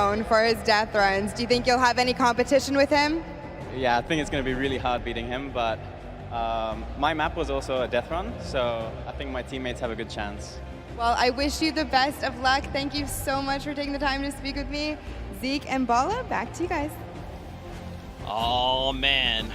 known for his death runs. Do you think you'll have any competition with him? Yeah, I think it's going to be really hard beating him, but my map was also a death run, so I think my teammates have a good chance. Well, I wish you the best of luck. Thank you so much for taking the time to speak with me. Zeke and Bala, back to you guys. Oh man,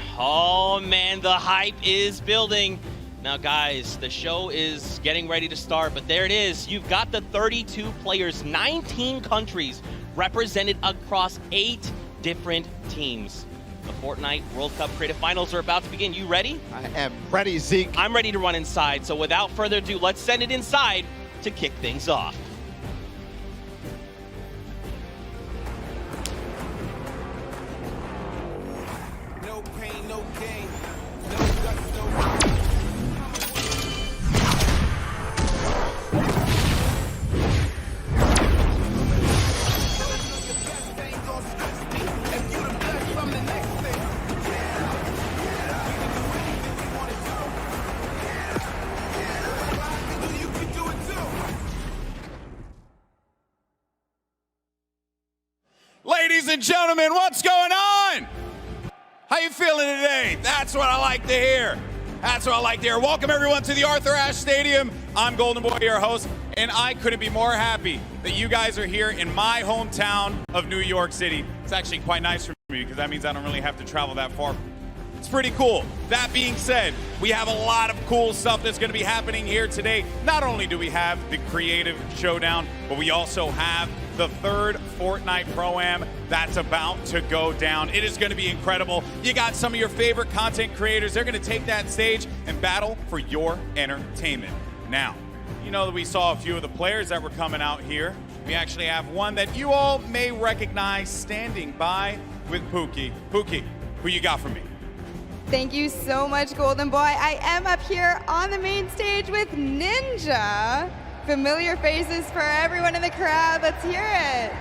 the hype is building. Now guys, the show is getting ready to start, but there it is. You've got the 32 players, 19 countries represented across 8 different teams. The Fortnite World Cup Creative Finals are about to begin. You ready? I am ready, Zeke. I'm ready to run inside, so without further ado, let's send it inside to kick things off. No pain, no gain. No guts, no Ladies and gentlemen, what's going on? How you feeling today? That's what I like to hear. That's what I like to hear. Welcome everyone to the Arthur Ashe Stadium. I'm Golden Boy, your host, and I couldn't be more happy that you guys are here in my hometown of New York City. It's actually quite nice for me because that means I don't really have to travel that far. It's pretty cool. That being said, we have a lot of cool stuff that's going to be happening here today. Not only do we have the Creative Showdown, but we also have the third Fortnite Pro-Am that's about to go down. It is going to be incredible. You got some of your favorite content creators. They're going to take that stage and battle for your entertainment. Now, you know that we saw a few of the players that were coming out here. We actually have one that you all may recognize standing by with Pookie. Pookie, who you got for me? Thank you so much, Golden Boy. I am up here on the main stage with Ninja. Familiar faces for everyone in the crowd. Let's hear it.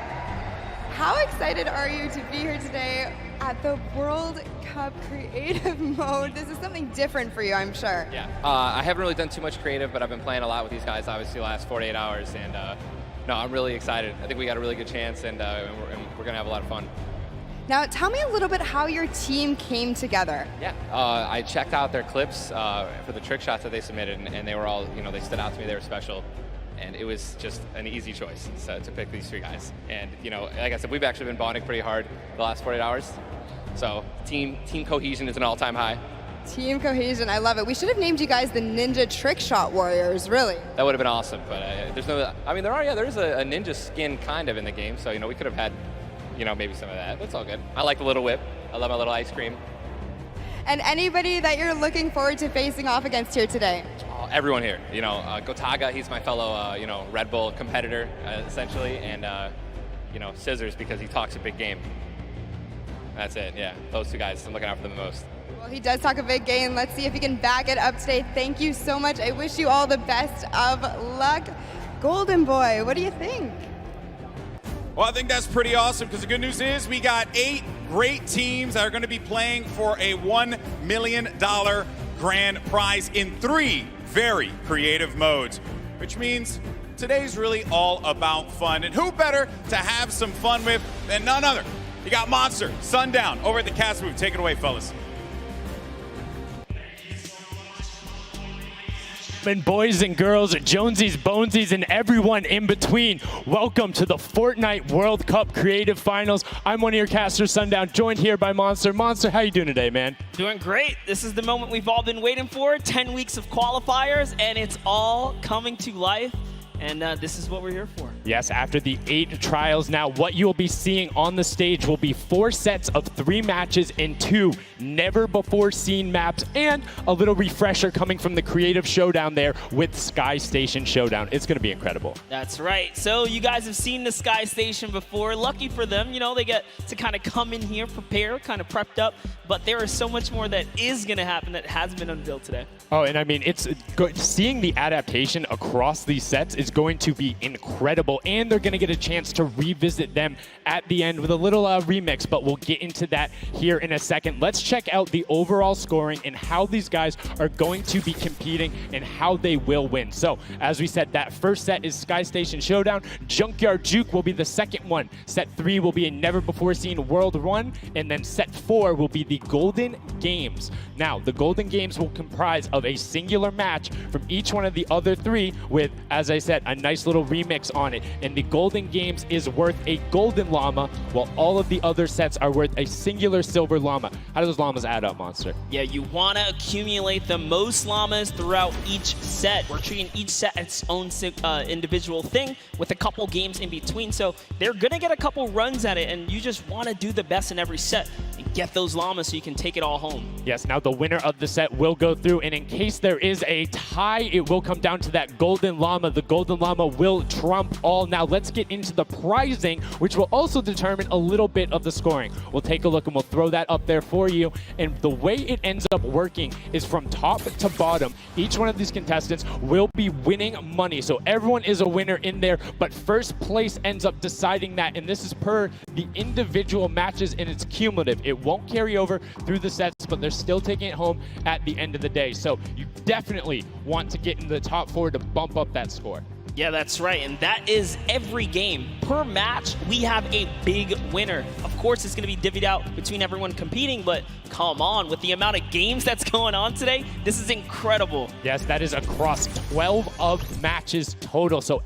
How excited are you to be here today at the World Cup Creative Mode? This is something different for you, I'm sure. Yeah, I haven't really done too much creative, but I've been playing a lot with these guys, obviously, the last 48 hours, and no, I'm really excited. I think we got a really good chance, and we're gonna have a lot of fun. Now, tell me a little bit how your team came together. Yeah, I checked out their clips for the trick shots that they submitted, and they were all, they stood out to me, they were special. And it was just an easy choice to pick these 3 guys. And, like I said, we've actually been bonding pretty hard the last 48 hours. So team cohesion is an all-time high. Team cohesion, I love it. We should have named you guys the Ninja Trick Shot Warriors, really. That would have been awesome, but there's no, I mean, there is a ninja skin kind of in the game, so, we could have had, maybe some of that. That's all good. I like the little whip. I love my little ice cream. And anybody that you're looking forward to facing off against here today? Everyone here, Gotaga, he's my fellow, Red Bull competitor, essentially, and, Scissors because he talks a big game. That's it, yeah. Those 2 guys, I'm looking out for them the most. Well, he does talk a big game. Let's see if he can back it up today. Thank you so much. I wish you all the best of luck. Golden Boy, what do you think? Well, I think that's pretty awesome because the good news is we got 8 great teams that are going to be playing for a $1 million grand prize in 3 very creative modes, which means today's really all about fun. And who better to have some fun with than none other? You got Monster, Sundown, over at the cast booth. Take it away, fellas. And boys and girls, Jonesies, Bonesies, and everyone in between, welcome to the Fortnite World Cup Creative Finals. I'm one of your casters, Sundown, joined here by Monster. Monster, how you doing today, man? Doing great. This is the moment we've all been waiting for. 10 weeks of qualifiers, and it's all coming to life. And this is what we're here for. Yes, after the 8 trials now, what you'll be seeing on the stage will be 4 sets of 3 matches in 2 never-before-seen maps, and a little refresher coming from the Creative Showdown there with Sky Station Showdown. It's going to be incredible. That's right. So you guys have seen the Sky Station before. Lucky for them, they get to kind of come in here, prepare, kind of prepped up. But there is so much more that is going to happen that hasn't been unveiled today. Oh, and I mean, seeing the adaptation across these sets is going to be incredible. unforgettable, and they're going to get a chance to revisit them at the end with a little remix, but we'll get into that here in a second. Let's check out the overall scoring and how these guys are going to be competing and how they will win. So, as we said, that first set is Sky Station Showdown. Junkyard Juke will be the second one. Set 3 will be a never-before-seen World Run, and then set 4 will be the Golden Games. Now, the Golden Games will comprise of a singular match from each one of the other 3 with, as I said, a nice little remix on it. And the Golden Games is worth a golden llama, while all of the other sets are worth a singular silver llama. How do those llamas add up, Monster? Yeah, you want to accumulate the most llamas throughout each set. We're treating each set its own individual thing with a couple games in between. So they're going to get a couple runs at it, and you just want to do the best in every set and get those llamas so you can take it all home. Yes, now the winner of the set will go through, and in case there is a tie, it will come down to that golden llama. The golden llama will trump all. Now let's get into the prizing, which will also determine a little bit of the scoring. We'll take a look and we'll throw that up there for you. And the way it ends up working is from top to bottom. Each one of these contestants will be winning money. So everyone is a winner in there, but first place ends up deciding that. And this is per the individual matches, and it's cumulative. It won't carry over through the sets, but they're still taking it home at the end of the day. So you definitely want to get in the top 4 to bump up that score. Yeah, that's right, and that is every game. Per match, we have a big winner. Of course, it's going to be divvied out between everyone competing, but come on, with the amount of games that's going on today, this is incredible. Yes, that is across 12 of matches total. So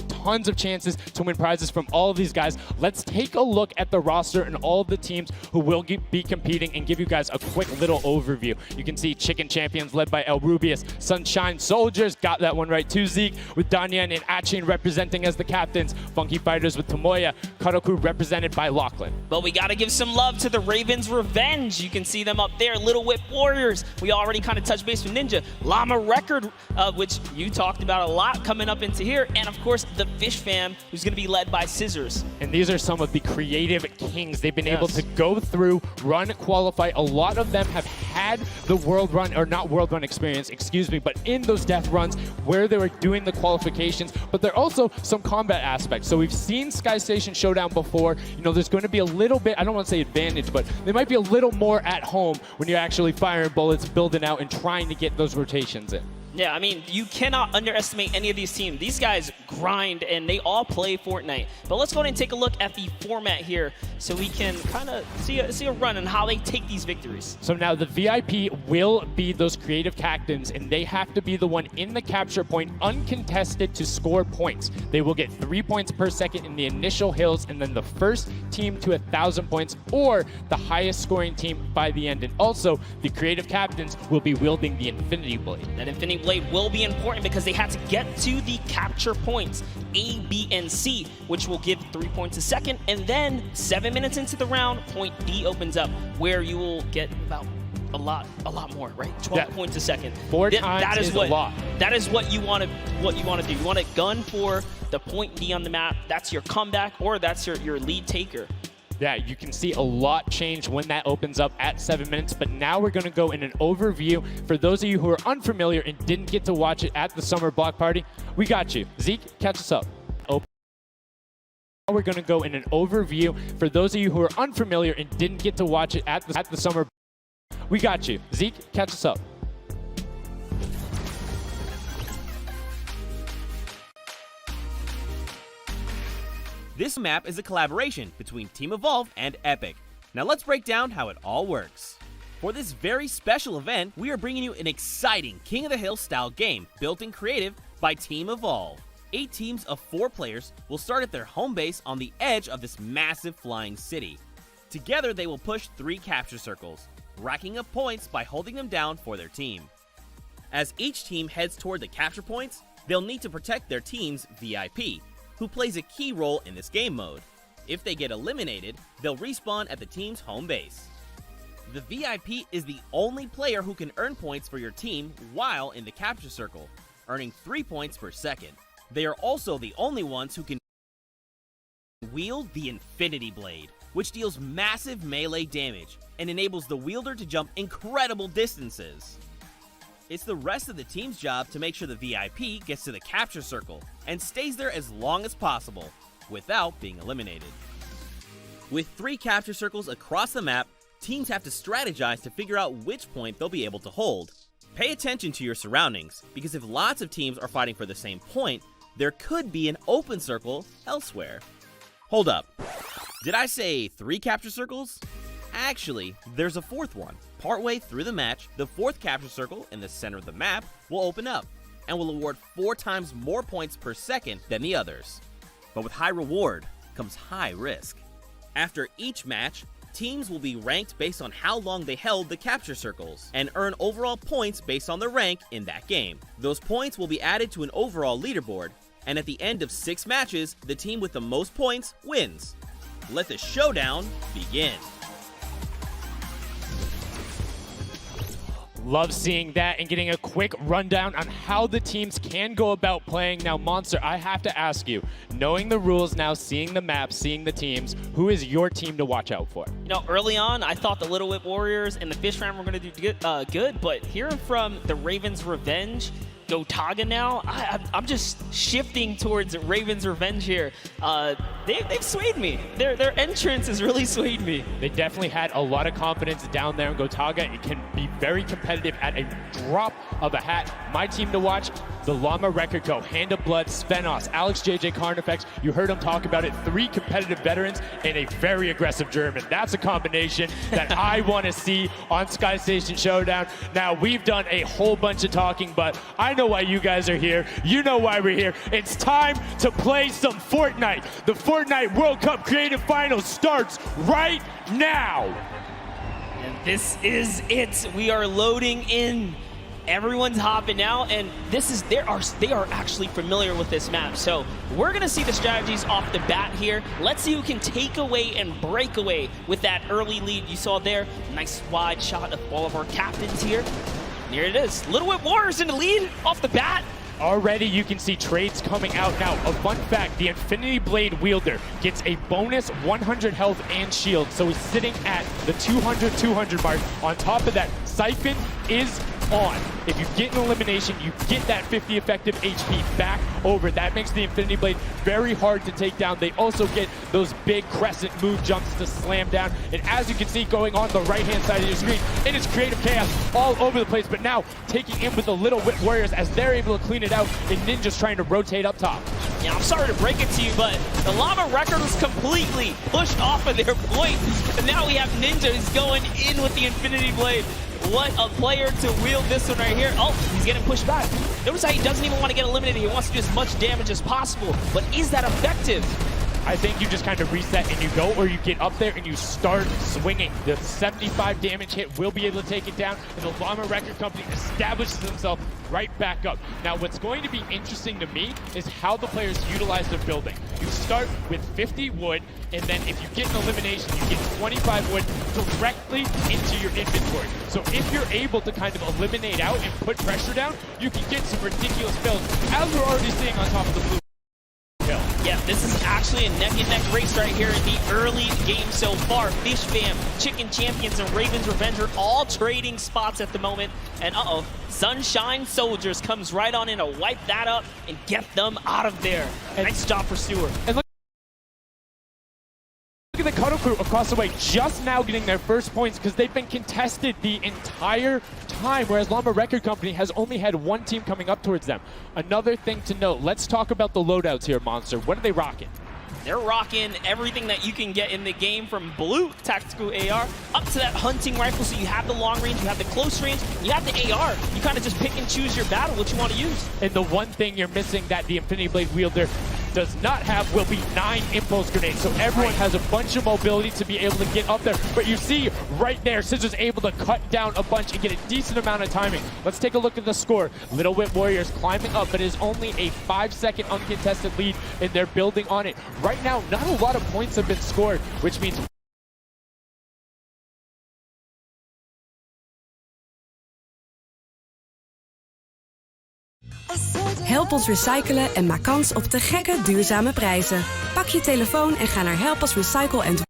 tons of chances to win prizes from all of these guys. Let's take a look at the roster and all of the teams who will be competing and give you guys a quick little overview. You can see Chicken Champions led by El Rubius, Sunshine Soldiers, got that one right too, Zeke, with Danyan and Achin representing as the captains, Funky Fighters with Tomoya, Karoku represented by Lachlan. But we got to give some love to the Ravens Revenge. You can see them up there, Little Whip Warriors. We already kind of touched base with Ninja. Llama Record, which you talked about a lot coming up into here, and of course the Fish Fam, who's going to be led by Scissors. And these are some of the creative kings. They've been able to go through, run, qualify. A lot of them have had the world run, or not world run experience, excuse me, but in those death runs where they were doing the qualifications, but there are also some combat aspects. So we've seen Sky Station Showdown before. You know, there's going to be a little bit, I don't want to say advantage, but they might be a little more at home when you're actually firing bullets, building out, and trying to get those rotations in. Yeah, I mean, you cannot underestimate any of these teams. These guys grind, and they all play Fortnite. But let's go ahead and take a look at the format here so we can kind of see a run on how they take these victories. So now the VIP will be those creative captains, and they have to be the one in the capture point uncontested to score points. They will get 3 points per second in the initial hills, and then the first team to 1,000 points, or the highest scoring team by the end. And also, the creative captains will be wielding the Infinity Blade. That Infinity Blade will be important because they had to get to the capture points A, B, and C, which will give 3 points a second, and then 7 minutes into the round, point D opens up, where you will get about a lot more, right? 12 points a second. 4 times is a lot. That is what you want to do. You want to gun for the point D on the map. That's your comeback, or that's your lead taker. Yeah, you can see a lot change when that opens up at 7 minutes, but now we're going to go in an overview. For those of you who are unfamiliar and didn't get to watch it at the summer block party, we got you. Zeke, catch us up. Now we're going to go in an overview. For those of you who are unfamiliar and didn't get to watch it at the summer, we got you. Zeke, catch us up. This map is a collaboration between Team Evolve and Epic. Now let's break down how it all works. For this very special event, we are bringing you an exciting King of the Hill style game built in creative by Team Evolve. 8 teams of 4 players will start at their home base on the edge of this massive flying city. Together they will push 3 capture circles, racking up points by holding them down for their team. As each team heads toward the capture points, they'll need to protect their team's VIP, who plays a key role in this game mode. If they get eliminated, they'll respawn at the team's home base. The VIP is the only player who can earn points for your team while in the capture circle, earning 3 points per second. They are also the only ones who can wield the Infinity Blade, which deals massive melee damage and enables the wielder to jump incredible distances. It's the rest of the team's job to make sure the VIP gets to the capture circle and stays there as long as possible without being eliminated. With 3 capture circles across the map, teams have to strategize to figure out which point they'll be able to hold. Pay attention to your surroundings, because if lots of teams are fighting for the same point, there could be an open circle elsewhere. Hold up. Did I say 3 capture circles? Actually, there's a 4th one. Partway through the match, the 4th capture circle in the center of the map will open up and will award 4 times more points per second than the others. But with high reward comes high risk. After each match, teams will be ranked based on how long they held the capture circles and earn overall points based on their rank in that game. Those points will be added to an overall leaderboard, and at the end of 6 matches, the team with the most points wins. Let the showdown begin. Love seeing that and getting a quick rundown on how the teams can go about playing. Now, Monster, I have to ask you, knowing the rules now, seeing the map, seeing the teams, who is your team to watch out for? You know, early on, I thought the Little Whip Warriors and the Fish Ram were going to do good, but hearing from the Ravens Revenge, Gotaga now, I'm just shifting towards Ravens Revenge here. They've swayed me. Their entrance has really swayed me. They definitely had a lot of confidence down there in Gotaga. It can be very competitive at a drop of a hat. My team to watch, the Llama Record Co., Hand of Blood, Svenos, Alex JJ Carnifex. You heard him talk about it. 3 competitive veterans and a very aggressive German. That's a combination that I want to see on Sky Station Showdown. Now, we've done a whole bunch of talking, but I know why you guys are here. You know why we're here. It's time to play some Fortnite. The Fortnite World Cup Creative Finals starts right now. And this is it. We are loading in. Everyone's hopping out, and they are actually familiar with this map. So we're gonna see the strategies off the bat here. Let's see who can take away and break away with that early lead you saw there. Nice wide shot of all of our captains here. And here it is. Little Whip Warriors in the lead off the bat. Already you can see trades coming out now. A fun fact, the Infinity Blade wielder gets a bonus 100 health and shield, so he's sitting at the 200 mark. On top of that, Siphon is on. If you get an elimination, you get that 50 effective HP back over. That makes the Infinity Blade very hard to take down. They also get those big crescent move jumps to slam down. And as you can see going on the right-hand side of your screen, it is creative chaos all over the place, but now taking in with the Little Whip Warriors as they're able to clean it out, and Ninja's trying to rotate up top. Yeah, I'm sorry to break it to you, but the Llama Record was completely pushed off of their point. And now we have Ninja who's going in with the Infinity Blade. What a player to wield this one right here. Oh, he's getting pushed back. Notice how he doesn't even want to get eliminated. He wants to do as much damage as possible. But is that effective? I think you just kind of reset and you go, or you get up there and you start swinging. The 75 damage hit will be able to take it down, and the Llama Record Company establishes himself right back up. Now, what's going to be interesting to me is how the players utilize their building. You start with 50 wood, and then if you get an elimination, you get 25 wood directly into your inventory. So if you're able to kind of eliminate out and put pressure down, you can get some ridiculous builds, as we're already seeing on top of the blue. Yeah, this is actually a neck-and-neck race right here in the early game so far. Fish Fam, Chicken Champions, and Ravens Revenge are all trading spots at the moment. And Sunshine Soldiers comes right on in to wipe that up and get them out of there. And nice job for Stewart. And look at the Cuddle Crew across the way, just now getting their first points because they've been contested the entire time, whereas Llama Record Company has only had one team coming up towards them. Another thing to note, let's talk about the loadouts here, Monster. What are they rocking? They're rocking everything that you can get in the game, from blue tactical AR up to that hunting rifle. So you have the long range, you have the close range, you have the AR. You kind of just pick and choose your battle, what you want to use. And the one thing you're missing that the Infinity Blade wielder does not have will be 9 impulse grenades. So everyone has a bunch of mobility to be able to get up there. But you see right there, Scissor's able to cut down a bunch and get a decent amount of timing. Let's take a look at the score. Little Whip Warriors climbing up, but it is only a 5-second uncontested lead, and they're building on it. Right now, not a lot of points have been scored, which means Help ons recyclen en maak kans op te gekke duurzame prijzen. Pak je telefoon en ga naar Help Us Recycle and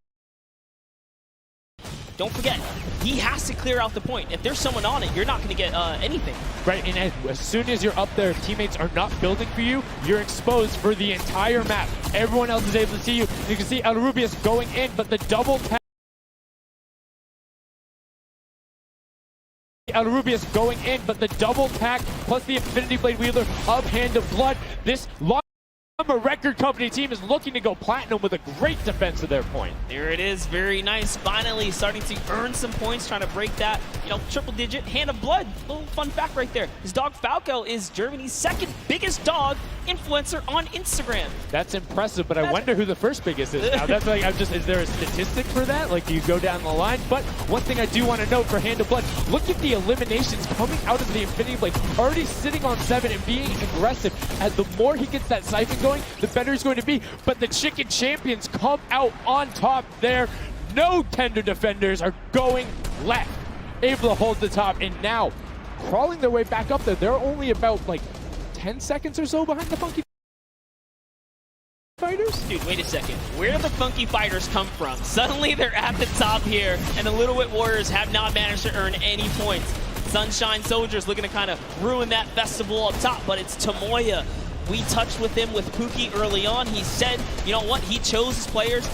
don't forget, he has to clear out the point. If there's someone on it, you're not going to get anything. Right, and as soon as you're up there, if teammates are not building for you, you're exposed for the entire map. Everyone else is able to see you. You can see El Rubius going in, but the double tap. El Rubius going in, but the double tack plus the Infinity Blade wielder of Hand of Blood. This a record company team is looking to go platinum with a great defense of their point. There it is, very nice. Finally starting to earn some points, trying to break that, triple digit Hand of Blood. Little fun fact right there. His dog Falco is Germany's second biggest dog influencer on Instagram. That's impressive, but I wonder who the first biggest is now. That's like, is there a statistic for that? Like, do you go down the line? But one thing I do want to note for Hand of Blood, look at the eliminations coming out of the Infinity Blade, already sitting on 7 and being aggressive. As the more he gets that siphon going, the better he's going to be. But the Chicken Champions come out on top there. No tender defenders are going left, able to hold the top, and now crawling their way back up there. They're only about like 10 seconds or so behind the Funky Fighters. Dude, wait a second. Where did the Funky Fighters come from? Suddenly they're at the top here, and the Little Wit Warriors have not managed to earn any points. Sunshine Soldiers looking to kind of ruin that festival up top, but it's Tomoya. We touched with him with Pookie early on. He said, you know what, he chose his players,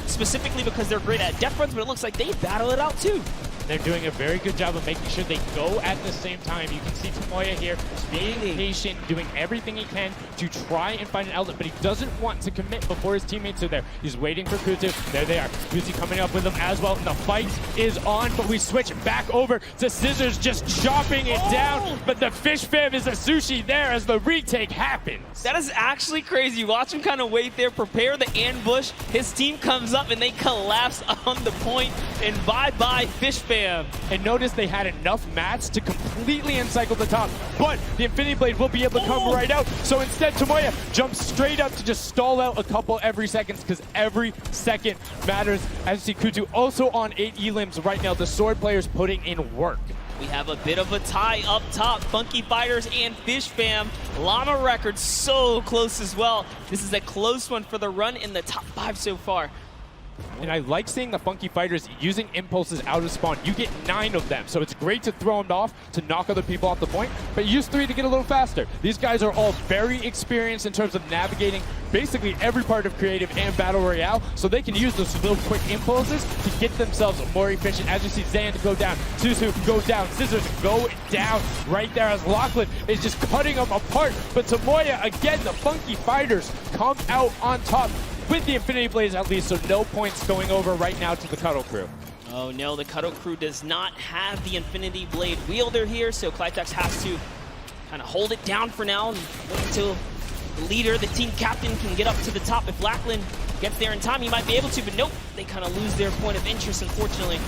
specifically because they're great at death runs, but it looks like they battle it out too. They're doing a very good job of making sure they go at the same time. You can see Tomoya here being patient, doing everything he can to try and find an outlet, but he doesn't want to commit before his teammates are there. He's waiting for Kutu. There they are. Kutu coming up with them as well. And the fight is on, but we switch back over to Scissors just chopping it down. But the fish fam is a sushi there as the retake happens. That is actually crazy. Watch him kind of wait there, prepare the ambush. His team comes up and they collapse on the point. And bye-bye fish fam. And notice they had enough mats to completely encircle the top, but the Infinity Blade will be able to come right out. So instead, Tomoya jumps straight up to just stall out a couple every second, because every second matters. As you see Kutu also on 8 elims right now. The sword players putting in work. We have a bit of a tie up top. Funky Fighters and Fish Fam. Llama Records so close as well. This is a close one for the run in the top 5 so far. And I like seeing the Funky Fighters using impulses out of spawn. You get 9 of them, so it's great to throw them off to knock other people off the point, but use 3 to get a little faster. These guys are all very experienced in terms of navigating basically every part of creative and battle royale, so they can use those little quick impulses to get themselves more efficient. As you see Zan go down, Suzu go down, Scissors go down right there as Lachlan is just cutting them apart. But Tomoya, again, the Funky Fighters come out on top with the Infinity Blades at least, so no points going over right now to the Cuddle Crew. Oh no, the Cuddle Crew does not have the Infinity Blade wielder here, so Clytex has to kind of hold it down for now and wait until the leader, the team captain, can get up to the top. If Lachlan gets there in time, he might be able to, but nope, they kind of lose their point of interest, unfortunately.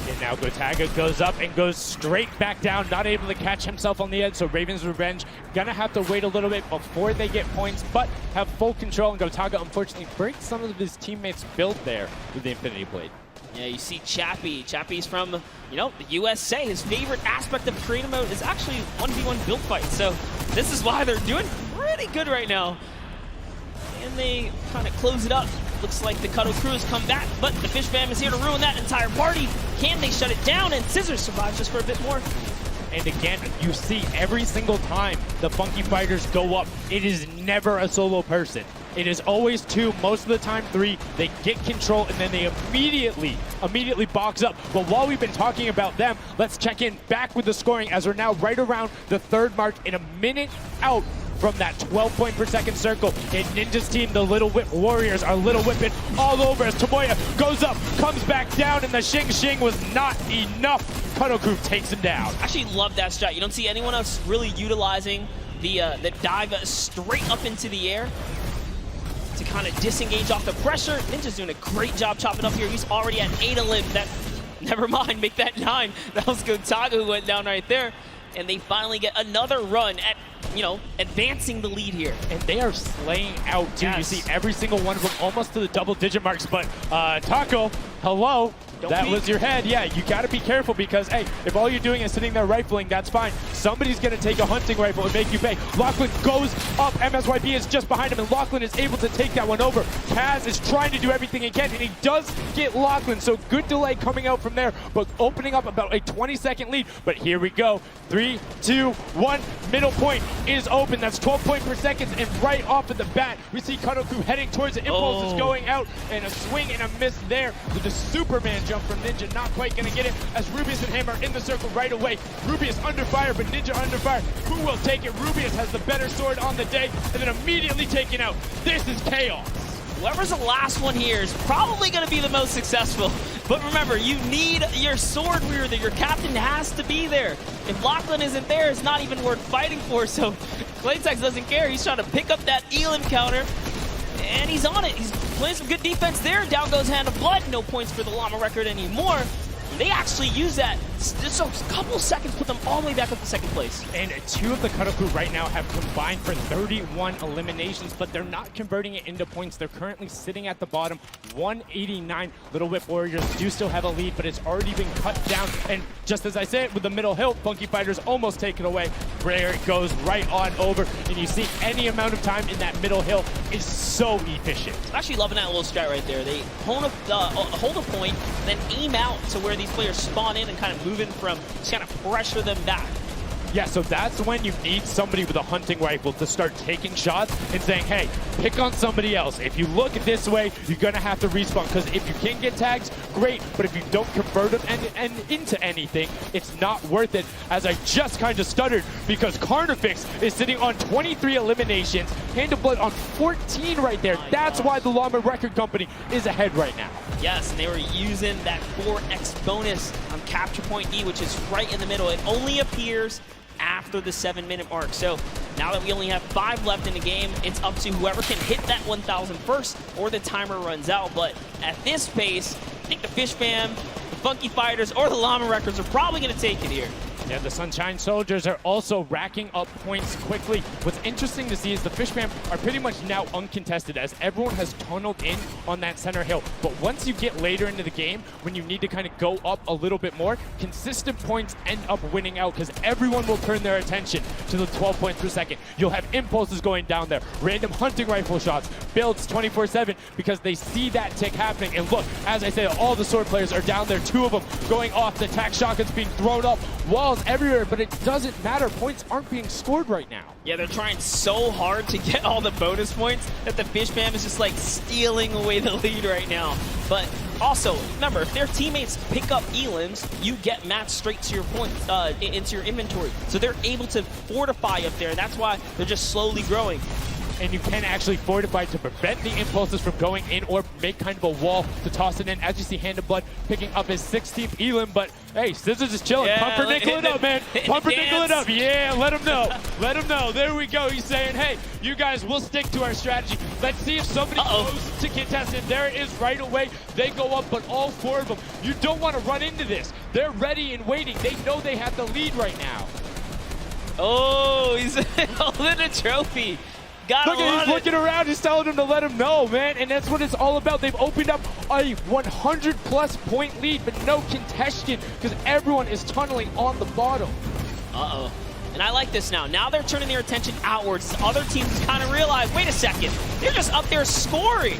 And now Gotaga goes up and goes straight back down, not able to catch himself on the edge, so Raven's Revenge gonna have to wait a little bit before they get points, but have full control, and Gotaga unfortunately breaks some of his teammates' build there with the Infinity Blade. Yeah, you see Chappie. Chappie's from, the USA. His favorite aspect of creative mode is actually 1v1 build fights, so this is why they're doing pretty good right now. And they kind of close it up. Looks like the Cuddle Crew has come back, but the Fish Fam is here to ruin that entire party. Can they shut it down? And Scissors survives just for a bit more. And again, you see every single time the Funky Fighters go up, it is never a solo person. It is always 2, most of the time 3. They get control and then they immediately box up. But while we've been talking about them, let's check in back with the scoring as we're now right around the 3rd mark in a minute out from that 12 point per second circle. And Ninja's team, the Little Whip Warriors, are Little Whipping all over as Tomoya goes up, comes back down, and the Shing Shing was not enough. Cuddle Crew takes him down. I actually love that strat. You don't see anyone else really utilizing the dive straight up into the air to kind of disengage off the pressure. Ninja's doing a great job chopping up here. He's already at 8 a limb. Never mind, make that 9. That was Gotaga who went down right there. And they finally get another run at, advancing the lead here. And they are slaying out, too. Yes. You see every single one of them almost to the double-digit marks. But Taco, hello. That was your head. Yeah, you got to be careful because, hey, if all you're doing is sitting there rifling, that's fine. Somebody's going to take a hunting rifle and make you pay. Lachlan goes up. MSYB is just behind him, and Lachlan is able to take that one over. Kaz is trying to do everything he can, and he does get Lachlan, so good delay coming out from there, but opening up about a 20-second lead. But here we go. 3, 2, 1. Middle point is open. That's 12 points per second, and right off of the bat, we see Kadoku heading towards it. Impulse is going out, and a swing and a miss there with the Superman jump from Ninja. Not quite going to get it as Rubius and him are in the circle right away. Rubius under fire, but Ninja under fire. Who will take it? Rubius has the better sword on the day, and then immediately taken out. This is chaos. Whoever's the last one here is probably going to be the most successful. But remember, you need your sword wielder. Your captain has to be there. If Lachlan isn't there, it's not even worth fighting for. So Claytex doesn't care. He's trying to pick up that Elam counter. And he's on it. He's playing some good defense there. Down goes Hand of Blood. No points for the Llama record anymore. They actually use that. Just a couple seconds put them all the way back up to second place. And 2 of the Kadoku right now have combined for 31 eliminations, but they're not converting it into points. They're currently sitting at the bottom, 189. Little Whip Warriors do still have a lead, but it's already been cut down. And just as I said, with the middle hill, Funky Fighters almost take it away. There it goes right on over, and you see any amount of time in that middle hill is so efficient. I'm actually loving that little strat right there. They hold a point, then aim out to where these players spawn in and kind of move in from, just kind of pressure them back. Yeah, so that's when you need somebody with a hunting rifle to start taking shots and saying, hey, pick on somebody else. If you look this way, you're going to have to respawn, because if you can get tags, great, but if you don't convert them and into anything, it's not worth it, as I just kind of stuttered, because Carnifex is sitting on 23 eliminations, Hand of Blood on 14 right there. That's why the Llama Record Company is ahead right now. Yes, and they were using that 4x bonus on Capture Point E, which is right in the middle. It only appears after the 7-minute mark. So now that we only have 5 left in the game, it's up to whoever can hit that 1,000 first or the timer runs out. But at this pace, I think the Fish Fam, the Funky Fighters, or the Llama Records are probably going to take it here. Yeah, the Sunshine Soldiers are also racking up points quickly. What's interesting to see is the Fish Fam are pretty much now uncontested, as everyone has tunneled in on that center hill. But once you get later into the game, when you need to kind of go up a little bit more, consistent points end up winning out, because everyone will turn their attention to the 12 points per second. You'll have impulses going down there, random hunting rifle shots, builds 24/7, because they see that tick happening. And look, as I said, all the sword players are down there, 2 of them going off, the attack shotguns being thrown up, walls everywhere, but it doesn't matter. Points aren't being scored right now. Yeah, they're trying so hard to get all the bonus points that the Fish Fam is just like stealing away the lead right now. But also, remember, if their teammates pick up elims, you get matched straight to your points, into your inventory. So they're able to fortify up there, and that's why they're just slowly growing. And you can actually fortify to prevent the impulses from going in, or make kind of a wall to toss it in. As you see, Hand of Blood picking up his 16th elim, but hey, Scissors is chilling. Yeah, Pumpernickel it up, man. Pumpernickel it up. Yeah, let him know. Let him know. There we go. He's saying, hey, you guys will stick to our strategy. Let's see if somebody goes to contest it. There it is right away. They go up, but all 4 of them. You don't want to run into this. They're ready and waiting. They know they have the lead right now. Oh, he's holding a trophy. Look at, he's looking around, he's telling them to let him know, man, and that's what it's all about. They've opened up a 100-plus point lead, but no contention, because everyone is tunneling on the bottom. Uh-oh. And I like this now. Now they're turning their attention outwards. Other teams kind of realize, wait a second, they're just up there scoring.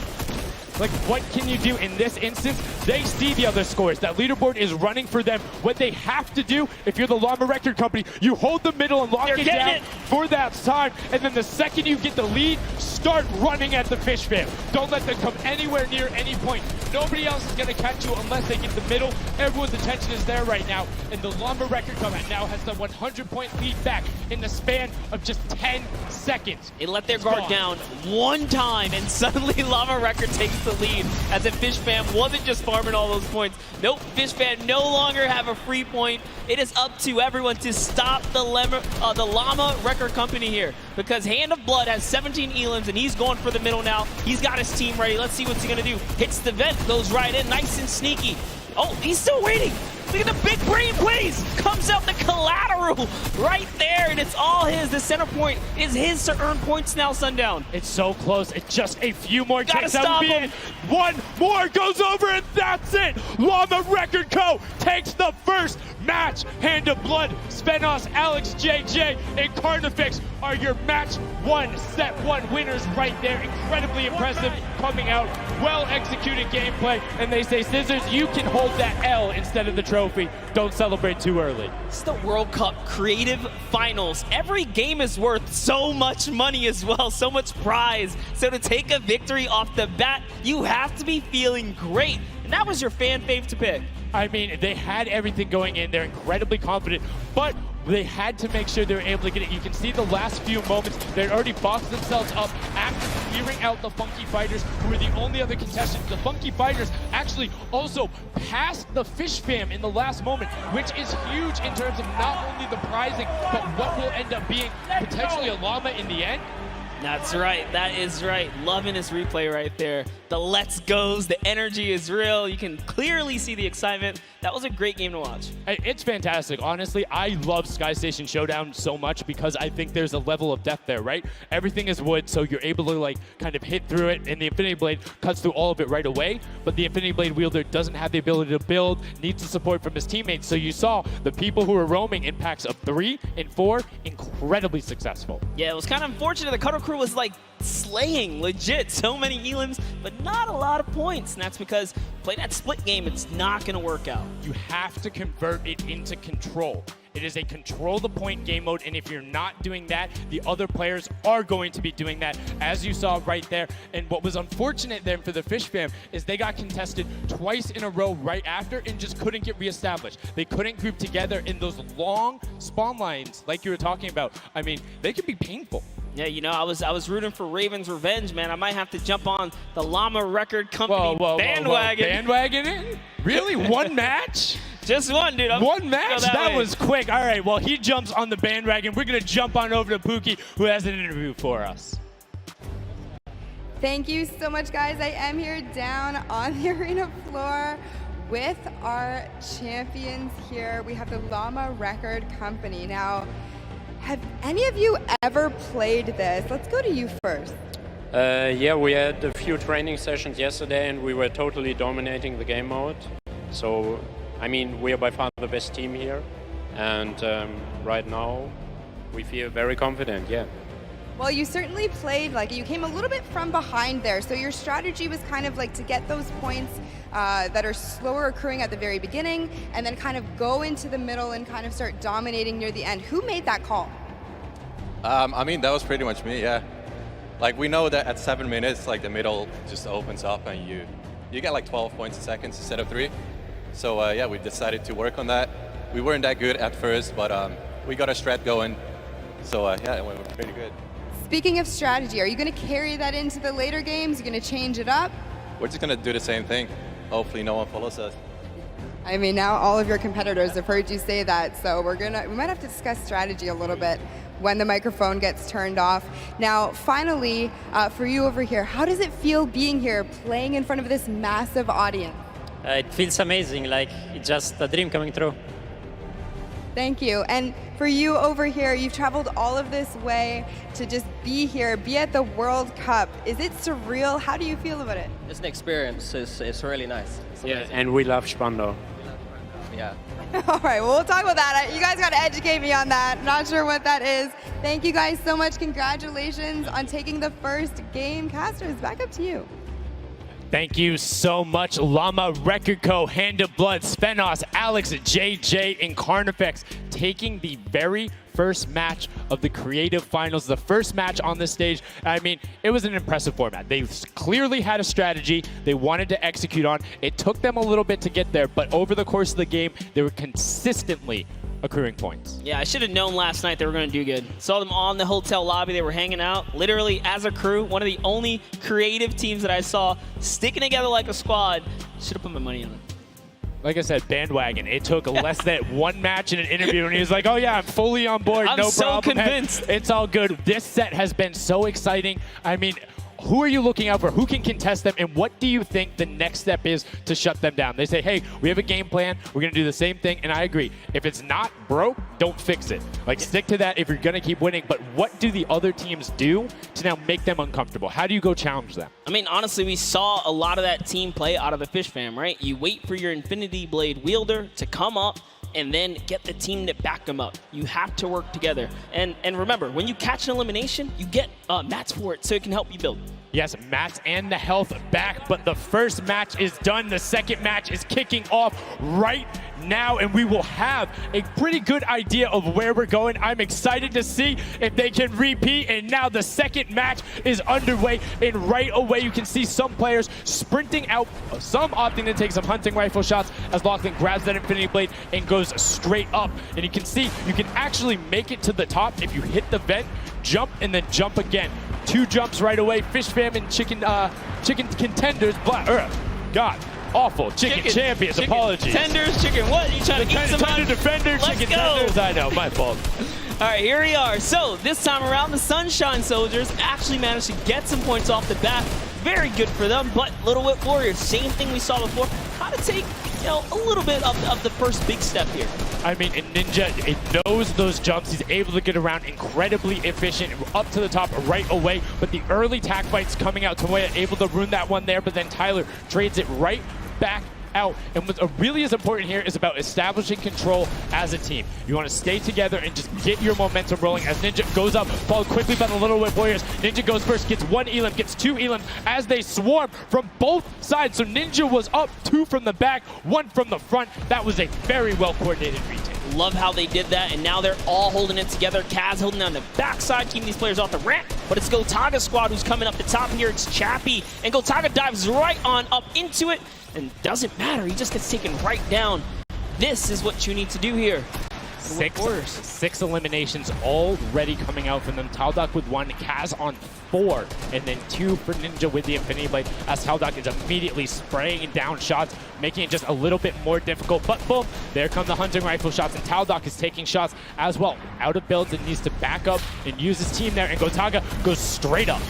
Like, what can you do in this instance? They see the other scores. That leaderboard is running for them. What they have to do, if you're the Llama Record Company, you hold the middle and lock it down for that time. And then the second you get the lead, start running at the Fish Fam. Don't let them come anywhere near any point. Nobody else is going to catch you unless they get the middle. Everyone's attention is there right now. And the Llama Record Company now has the 100-point lead back in the span of just 10 seconds. They let their guard down one time, and suddenly Llama Record takes the lead, as if Fish Fam wasn't just farming all those points. Nope, Fish Fam no longer have a free point. It is up to everyone to stop the Llama Record Company here, because Hand of Blood has 17 elims, and he's going for the middle now. He's got his team ready. Let's see what's he going to do. Hits the vent, goes right in, nice and sneaky. Oh, he's still waiting. Look at the big brain plays. Comes out the collateral right there, and it's all his. The center point is his to earn points now, Sundown. It's so close. It's just a few more Gotta takes. stop That would be him. it. One more goes over, and that's it. Llama Record Co. takes the first match. Hand of Blood, Spenos, Alex, JJ, and Carnifex are your match 1, set 1 winners right there. Incredibly impressive coming out. Well executed gameplay. And they say, Scissors, you can hold that L instead of the trophy. Don't celebrate too early. It's the World Cup Creative Finals. Every game is worth so much money as well, so much prize. So to take a victory off the bat, you have to be feeling great. And that was your fan fave to pick. I mean, they had everything going in. They're incredibly confident, but they had to make sure they were able to get it. You can see the last few moments, they'd already boxed themselves up after clearing out the Funky Fighters, who were the only other contestants. The Funky Fighters actually also passed the Fish Fam in the last moment, which is huge in terms of not only the prizing, but what will end up being potentially a llama in the end. That's right. That is right. Loving this replay right there. The let's goes, the energy is real. You can clearly see the excitement. That was a great game to watch. It's fantastic. Honestly, I love Sky Station Showdown so much because I think there's a level of depth there, right? Everything is wood, so you're able to like kind of hit through it, and the Infinity Blade cuts through all of it right away, but the Infinity Blade wielder doesn't have the ability to build, needs the support from his teammates. So you saw the people who were roaming in packs of 3 and 4, incredibly successful. Yeah, it was kind of unfortunate. The Cutter Crew was like slaying legit so many elims, but not a lot of points. And that's because play that split game, it's not going to work out. You have to convert it into control. It is a control the point game mode, and if you're not doing that, the other players are going to be doing that, as you saw right there. And what was unfortunate then for the Fish Fam is they got contested twice in a row right after and just couldn't get reestablished. They couldn't group together in those long spawn lines like you were talking about. I mean, they could be painful. Yeah, you know, I was rooting for Raven's revenge, man. I might have to jump on the Llama Record Company bandwagon. Bandwagon it? Really? One match? Just one, dude. One match? That way. was quick. All right, well, he jumps on the bandwagon. We're going to jump on over to Pookie, who has an interview for us. Thank you so much, guys. I am here down on the arena floor with our champions here. We have the Llama Record Company. Now, have any of you ever played this? Let's go to you first. Yeah, we had a few training sessions yesterday and we were totally dominating the game mode. So, I mean, we are by far the best team here. And right now, we feel very confident, yeah. Well, you certainly played, like, you came a little bit from behind there. So your strategy was kind of like to get those points that are slower accruing at the very beginning and then kind of go into the middle and kind of start dominating near the end. Who made that call? I mean, that was pretty much me, yeah. Like, we know that at 7 minutes, like, the middle just opens up and you get like 12 points a second instead of 3. So, yeah, we decided to work on that. We weren't that good at first, but we got a strat going. So, yeah, it went pretty good. Speaking of strategy, are you going to carry that into the later games? You're going to change it up? We're just going to do the same thing. Hopefully no one follows us. I mean, now all of your competitors have heard you say that, so we might have to discuss strategy a little bit when the microphone gets turned off. Now, finally, for you over here, how does it feel being here, playing in front of this massive audience? It feels amazing, like it's just a dream coming true. Thank you. And for you over here, you've traveled all of this way to just be here, be at the World Cup. Is it surreal? How do you feel about it? It's an experience. It's really nice. It's yeah, amazing. and we love Spandau. Yeah. All right, well, we'll talk about that. You guys got to educate me on that. Not sure what that is. Thank you guys so much. Congratulations on taking the first game. Casters, back up to you. Thank you so much, Llama Record Co., Hand of Blood, Spenos, Alex, JJ, and Carnifex taking the very first match of the Creative Finals, the first match on this stage. I mean, it was an impressive format. They clearly had a strategy they wanted to execute on. It took them a little bit to get there, but over the course of the game, they were consistently accruing points. Yeah, I should have known last night they were going to do good. Saw them on the hotel lobby. They were hanging out, literally as a crew. One of the only creative teams that I saw sticking together like a squad. Should have put my money on it. Like I said, bandwagon. It took less than one match in an interview, and he was like, oh yeah, I'm fully on board, I'm no so problem. convinced. It's all good. This set has been so exciting. I mean, who are you looking out for? Who can contest them? And what do you think the next step is to shut them down? They say, hey, we have a game plan. We're going to do the same thing. And I agree. If it's not broke, don't fix it. Like, stick to that if you're going to keep winning. But what do the other teams do to now make them uncomfortable? How do you go challenge them? I mean, honestly, we saw a lot of that team play out of the Fish Fam, right? You wait for your Infinity Blade wielder to come up and then get the team to back them up. You have to work together. And remember, when you catch an elimination, you get mats for it so it can help you build. Yes, mats and the health back, but the first match is done. The second match is kicking off right now, and we will have a pretty good idea of where we're going. I'm excited to see if they can repeat, and now the second match is underway, and right away you can see some players sprinting out, some opting to take some hunting rifle shots as Lachlan grabs that Infinity Blade and goes straight up. And you can see you can actually make it to the top if you hit the vent, jump, and then jump again. 2 jumps right away. Fish Fam and chicken contenders. God, awful. Chicken champions. Apologies. Tenders, chicken what? You trying to eat some Tender defenders, Let's chicken go. tenders. I know, my fault. All right, here we are. So this time around, the Sunshine Soldiers actually managed to get some points off the bat. Very good for them, but Little Whip Warriors, same thing we saw before, how to take, a little bit of the first big step here. I mean, Ninja, it knows those jumps. He's able to get around incredibly efficient, up to the top right away. But the early tack fights coming out, Tomoya able to ruin that one there, but then Tyler trades it right back out. And what really is important here is about establishing control as a team. You want to stay together and just get your momentum rolling as Ninja goes up, followed quickly by the Little Whip Warriors. Ninja goes first, gets 1 elim, gets 2 elims as they swarm from both sides. So Ninja was up 2 from the back, 1 from the front. That was a very well-coordinated retake. Love how they did that, and now they're all holding it together. Kaz holding down the backside, keeping these players off the ramp. But it's Gotaga squad who's coming up the top here. It's Chappie, and Gotaga dives right on up into it. And doesn't matter, he just gets taken right down. This is what you need to do here. 6 eliminations already coming out from them. Taldock with 1, Kaz on 4, and then 2 for Ninja with the Infinity Blade as Taldock is immediately spraying down shots, making it just a little bit more difficult. But boom, there come the hunting rifle shots, and Taldock is taking shots as well. Out of builds and needs to back up and use his team there, and Gotaga goes straight up.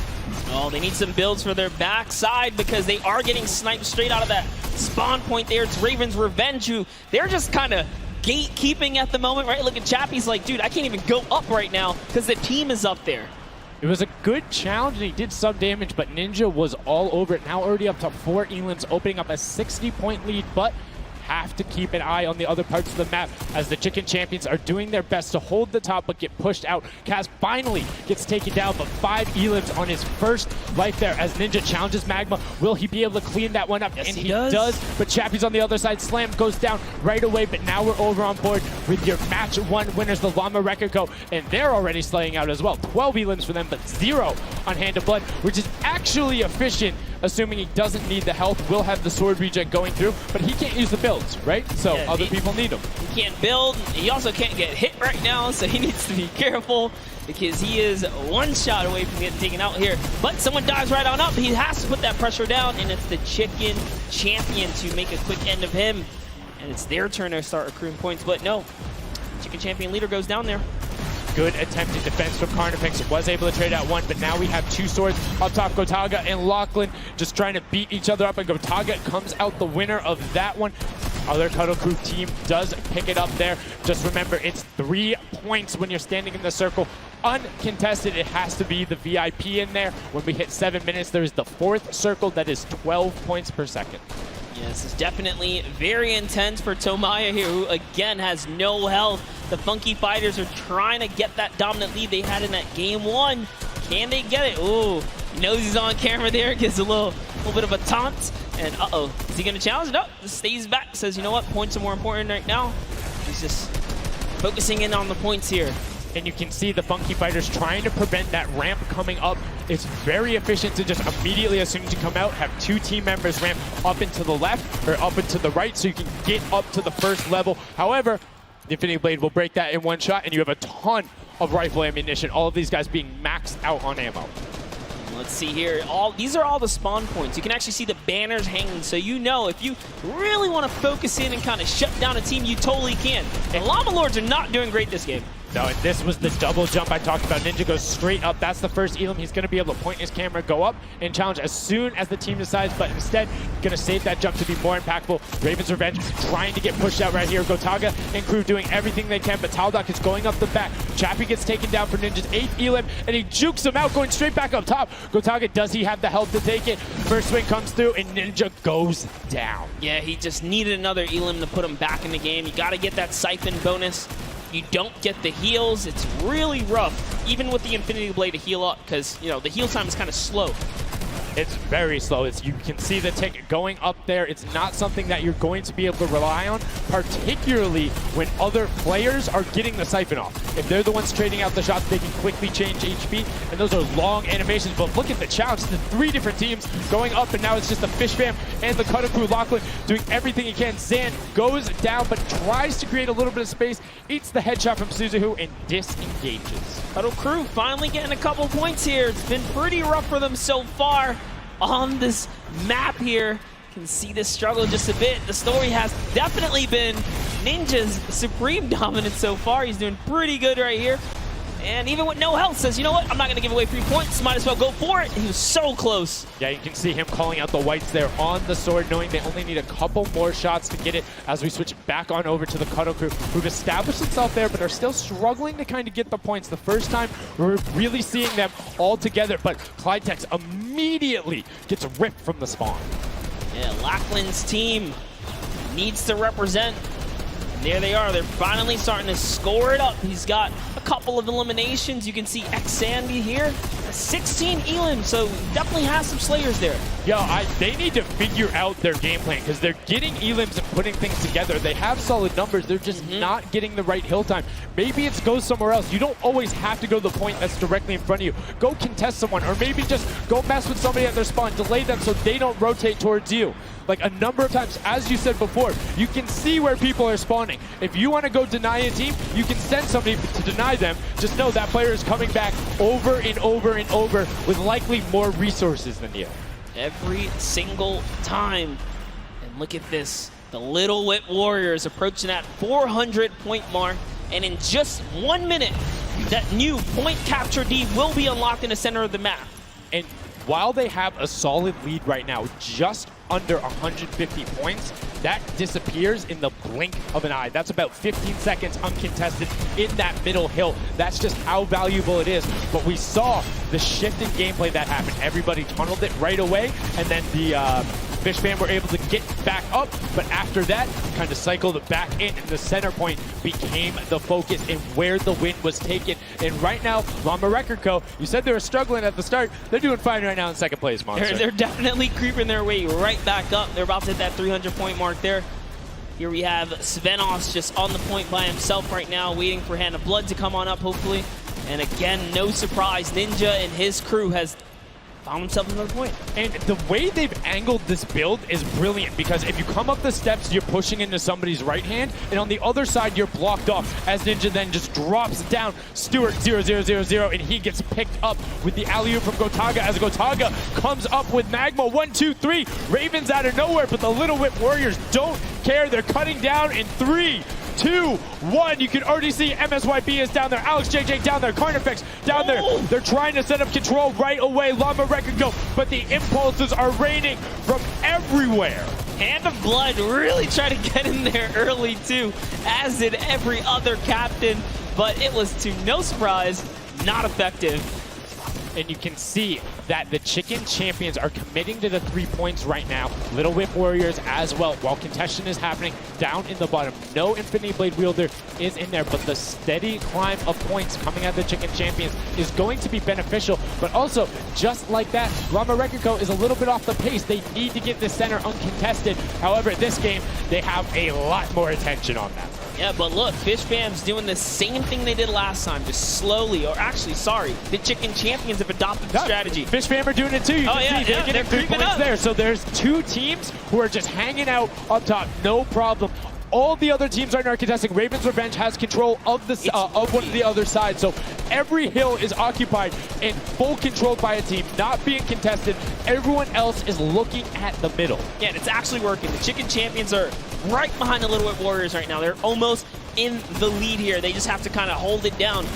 Oh, they need some builds for their backside because they are getting sniped straight out of that spawn point there. It's Raven's Revenge, who they're just kind of gatekeeping at the moment, right? Look at Chappie's like, dude, I can't even go up right now because the team is up there. It was a good challenge, and he did some damage, but Ninja was all over it. Now already up to 4 elims, opening up a 60-point lead, but have to keep an eye on the other parts of the map as the Chicken Champions are doing their best to hold the top but get pushed out. Kaz finally gets taken down, but 5 elims on his first life there as Ninja challenges Magma. Will he be able to clean that one up? Yes, and he does. But Chappie's on the other side. Slam goes down right away, but now we're over on board with your match 1 winners, the Llama Rekiko, and they're already slaying out as well. 12 elims for them, but 0 on Hand of Blood, which is actually efficient, assuming he doesn't need the health. Will have the sword reject going through, but he can't use the builds, right? So Yeah, other people need them. He can't build. He also can't get hit right now, so he needs to be careful because he is 1 shot away from getting taken out here. But someone dives right on up. He has to put that pressure down, and it's the Chicken Champion to make a quick end of him. And it's their turn to start accruing points, but no. Chicken Champion leader goes down there. Good attempted defense from Carnifex. Was able to trade out 1, but now we have 2 swords up top. Gotaga and Lachlan just trying to beat each other up, and Gotaga comes out the winner of that one. Other Cuddle Crew team does pick it up there. Just remember, it's 3 points when you're standing in the circle. Uncontested, it has to be the VIP in there. When we hit 7 minutes, there is the 4th circle that is 12 points per second. Yes, it's definitely very intense for Tomaya here, who again has no health. The Funky Fighters are trying to get that dominant lead they had in that game 1. Can they get it? Ooh, knows he's on camera there, gives a little bit of a taunt. And uh-oh, is he gonna challenge? No, just stays back, says, you know what, points are more important right now. He's just focusing in on the points here. And you can see the Funky Fighters trying to prevent that ramp coming up. It's very efficient to just immediately, as soon as you come out, have 2 team members ramp up into the left or up into the right so you can get up to the first level. However, the Infinity Blade will break that in 1 shot, and you have a ton of rifle ammunition. All of these guys being maxed out on ammo. Let's see here. These are all the spawn points. You can actually see the banners hanging, so you know if you really want to focus in and kind of shut down a team, you totally can. And Llama Lords are not doing great this game. No, and this was the double jump I talked about. Ninja goes straight up. That's the first Elam. He's going to be able to point his camera, go up, and challenge as soon as the team decides, but instead, going to save that jump to be more impactful. Raven's Revenge trying to get pushed out right here. Gotaga and crew doing everything they can, but Taldock is going up the back. Chappie gets taken down for Ninja's 8th Elam, and he jukes him out, going straight back up top. Gotaga, does he have the health to take it? First swing comes through, and Ninja goes down. Yeah, he just needed another Elam to put him back in the game. You got to get that siphon bonus. You don't get the heals. It's really rough, even with the Infinity Blade to heal up, because, you know, the heal time is kind of slow. It's very slow. You can see the tick going up there. It's not something that you're going to be able to rely on, particularly when other players are getting the siphon off. If they're the ones trading out the shots, they can quickly change HP, and those are long animations. But look at the challenge. The 3 different teams going up, and now it's just the Fish Fam and the Cutter Crew. Lachlan doing everything he can. Zan goes down, but tries to create a little bit of space, eats the headshot from Suzuhu, and disengages. Cutter Crew finally getting a couple points here. It's been pretty rough for them so far on this map here. Can see this struggle just a bit. The story has definitely been Ninja's supreme dominance so far. He's doing pretty good right here. And even with no health, says, you know what? I'm not going to give away 3 points. Might as well go for it. He was so close. Yeah, you can see him calling out the whites there on the sword, knowing they only need a couple more shots to get it as we switch back on over to the Cuddle Crew, who've established themselves there, but are still struggling to kind of get the points. The first time we're really seeing them all together, but Clydetex immediately gets ripped from the spawn. Yeah, Lachlan's team needs to represent. There they are. They're finally starting to score it up. He's got a couple of eliminations. You can see X-Sandy here. 16 Elam, so definitely has some Slayers there. Yo, they need to figure out their game plan because they're getting Elams and putting things together. They have solid numbers. They're just not getting the right hill time. Maybe it's go somewhere else. You don't always have to go to the point that's directly in front of you. Go contest someone, or maybe just go mess with somebody at their spawn. Delay them so they don't rotate towards you. Like a number of times, as you said before, you can see where people are spawning. If you want to go deny a team, you can send somebody to deny them. Just know that player is coming back over and over and over with likely more resources than you. Every single time. And look at this. The Little Whip Warriors approaching that 400-point mark. And in just 1 minute, that new point capture D will be unlocked in the center of the map. And while they have a solid lead right now, just under 150 points, that disappears in the blink of an eye. That's about 15 seconds uncontested in that middle hill. That's just how valuable it is. But we saw the shift in gameplay that happened. Everybody tunneled it right away, and then the Fish Fam were able to get back up, but after that, kind of cycled back in, and the center point became the focus and where the win was taken. And right now, Llama Record Co., you said they were struggling at the start. They're doing fine right now in second place, Monster. They're definitely creeping their way right back up. They're about to hit that 300-point mark there. Here we have Svenos just on the point by himself right now, waiting for Hand of Blood to come on up, hopefully. And again, no surprise, Ninja and his crew has found himself another point. And the way they've angled this build is brilliant, because if you come up the steps, you're pushing into somebody's right hand, and on the other side, you're blocked off, as Ninja then just drops down Stewart 0-0-0-0, and he gets picked up with the alley-oop from Gotaga, as Gotaga comes up with Magma. 1, 2, 3. Ravens out of nowhere, but the Little Whip Warriors don't care. They're cutting down in 3, 2, 1. You can already see MSYB is down there. Alex JJ down there. Carnifex down there. They're trying to set up control right away. Llama Record Go, but the impulses are raining from everywhere. Hand of Blood really tried to get in there early too, as did every other captain, but it was, to no surprise, not effective. And you can see that the Chicken Champions are committing to the 3 points right now. Little Whip Warriors as well, while contention is happening down in the bottom. No Infinity Blade Wielder is in there, but the steady climb of points coming at the Chicken Champions is going to be beneficial. But also, just like that, Llama Record Co. is a little bit off the pace. They need to get the center uncontested. However, this game, they have a lot more attention on that. Yeah, but look, Fish Fam's doing the same thing they did last time, just slowly, or actually, sorry, the Chicken Champions have adopted the strategy. Fish Fam are doing it too. You can see they're getting 3 points there. So there's 2 teams who are just hanging out up top, no problem. All the other teams right now are contesting. Raven's Revenge has control of the of one of the other side. So every hill is occupied and full controlled by a team, not being contested. Everyone else is looking at the middle. Yeah, and it's actually working. The Chicken Champions are right behind the Little Whip Warriors right now. They're almost in the lead here. They just have to kind of hold it down.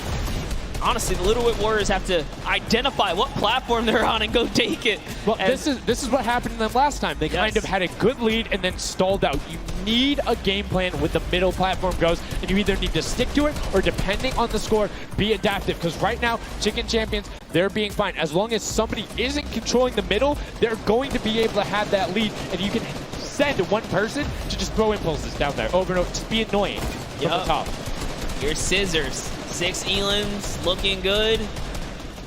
Honestly, the Little Whip Warriors have to identify what platform they're on and go take it. Well, this is what happened to them last time. They kind of had a good lead and then stalled out. You need a game plan with the middle platform goes, and you either need to stick to it or, depending on the score, be adaptive. Because right now, Chicken Champions, they're being fine. As long as somebody isn't controlling the middle, they're going to be able to have that lead, and you can send one person to just throw impulses down there over and over. Just be annoying from the top. Here's Scissors. 6 Elans looking good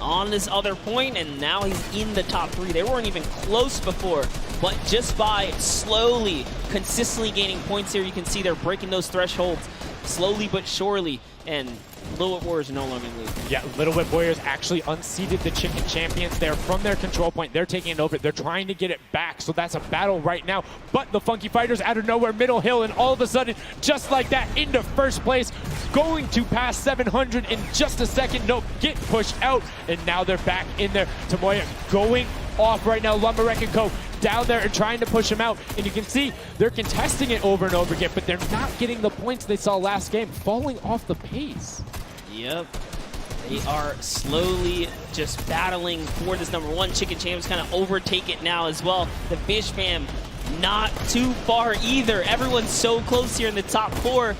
on this other point, and now he's in the top 3. They weren't even close before, but just by slowly, consistently gaining points here, you can see they're breaking those thresholds slowly but surely, and Little Whip Warriors are no longer in the lead. Yeah, Little Whip Warriors actually unseated the Chicken Champions. They're from their control point. They're taking it over. They're trying to get it back, so that's a battle right now. But the Funky Fighters out of nowhere, middle hill, and all of a sudden, just like that, into first place, going to pass 700 in just a second. Nope, get pushed out, and now they're back in there. Tomoya going off right now. Lumberek and Co. down there and trying to push him out, and you can see they're contesting it over and over again, but they're not getting the points they saw last game, falling off the pace. Yep. They are slowly just battling for this number 1. Chicken Champs kind of overtake it now as well. The Fish Fam not too far either. Everyone's so close here in the top 4.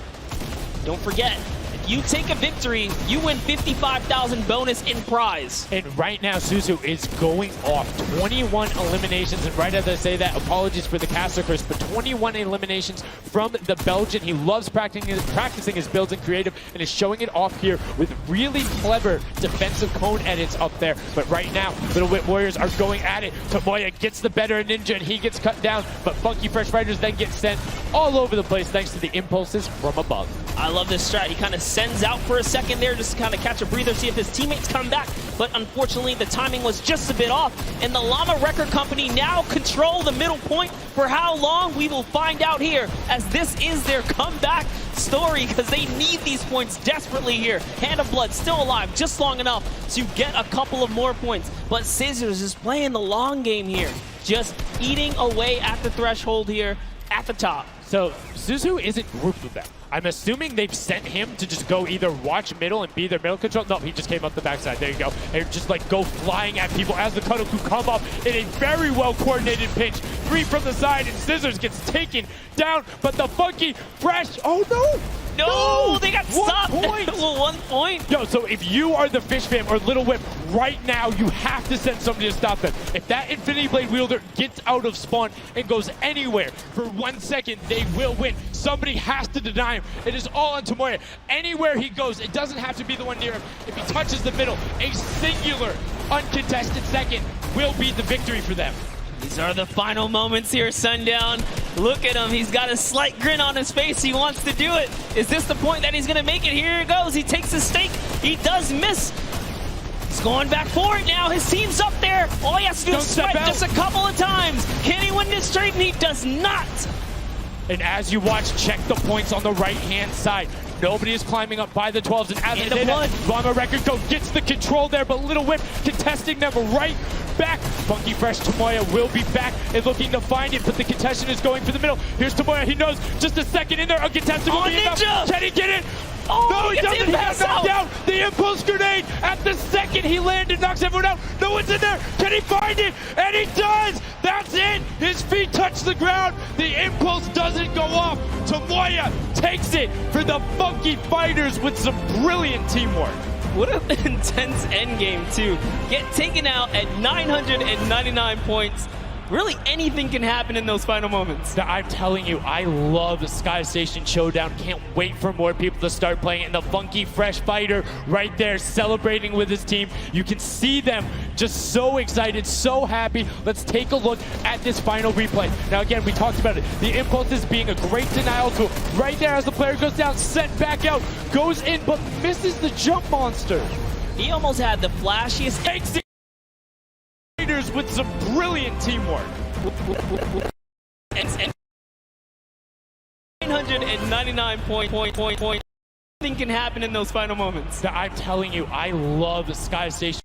Don't forget, if you take a victory, you win 55,000 bonus in prize. And right now, Suzu is going off. 21 eliminations, and right as I say that, apologies for the caster curse, but 21 eliminations from the Belgian. He loves practicing his builds in creative and is showing it off here with really clever defensive cone edits up there. But right now, Little Whip Warriors are going at it. Tomoya gets the better of Ninja, and he gets cut down, but Funky Fresh Fighters then get sent all over the place thanks to the impulses from above. I love this strat. He kind of sends out for a second there just to kind of catch a breather, see if his teammates come back. But unfortunately, the timing was just a bit off. And the Llama Record Company now control the middle point. For how long, we will find out here, as this is their comeback story, because they need these points desperately here. Hand of Blood still alive just long enough to get a couple of more points. But Scissors is playing the long game here, just eating away at the threshold here at the top. So Suzu isn't grouped with them. I'm assuming they've sent him to just go either watch middle and be their middle control. No, he just came up the backside. There you go. And just like go flying at people as the Kudoku come up in a very well coordinated pinch. 3 from the side, and Scissors gets taken down, but the Funky Fresh, oh no! No, they got stopped. 1 point. Well, 1 point. Yo, so if you are the Fish Fam or Little Whip, right now you have to send somebody to stop them. If that Infinity Blade wielder gets out of spawn and goes anywhere for 1 second, they will win. Somebody has to deny him. It is all on Tomoya. Anywhere he goes, it doesn't have to be the one near him. If he touches the middle, a singular uncontested second will be the victory for them. These are the final moments here, Sundown. Look at him. He's got a slight grin on his face. He wants to do it. Is this the point that he's going to make it? Here it goes. He takes the stake. He does miss. He's going back for it now. His team's up there. All he has to do is swipe just a couple of times. Can he win this trade? And he does not. And as you watch, check the points on the right-hand side. Nobody is climbing up by the 12s, and as they did, Llama Record Co gets the control there, but Little Whip contesting them right back. Funky Fresh Tomoya will be back and looking to find it, but the contestant is going for the middle. Here's Tomoya, he knows just a second in there, uncontested will be enough. Can he get it? Oh, no, he doesn't have knocked down. The impulse grenade at the second he landed knocks everyone out. No one's in there. Can he find it? And he does. That's it. His feet touch the ground. The impulse doesn't go off. Tomoya takes it for the Funky Fighters with some brilliant teamwork. What an intense endgame, too. Get taken out at 999 points. Really, anything can happen in those final moments. I'm telling you, I love Sky Station Showdown. Can't wait for more people to start playing it. And the Funky Fresh Fighter right there celebrating with his team. You can see them just so excited, so happy. Let's take a look at this final replay. Now, again, we talked about it. The impulses being a great denial tool. Right there as the player goes down, sent back out, goes in, but misses the jump monster. He almost had the flashiest... Takes it with some brilliant teamwork. And 999 point. Anything can happen in those final moments. I'm telling you, I love Sky Station.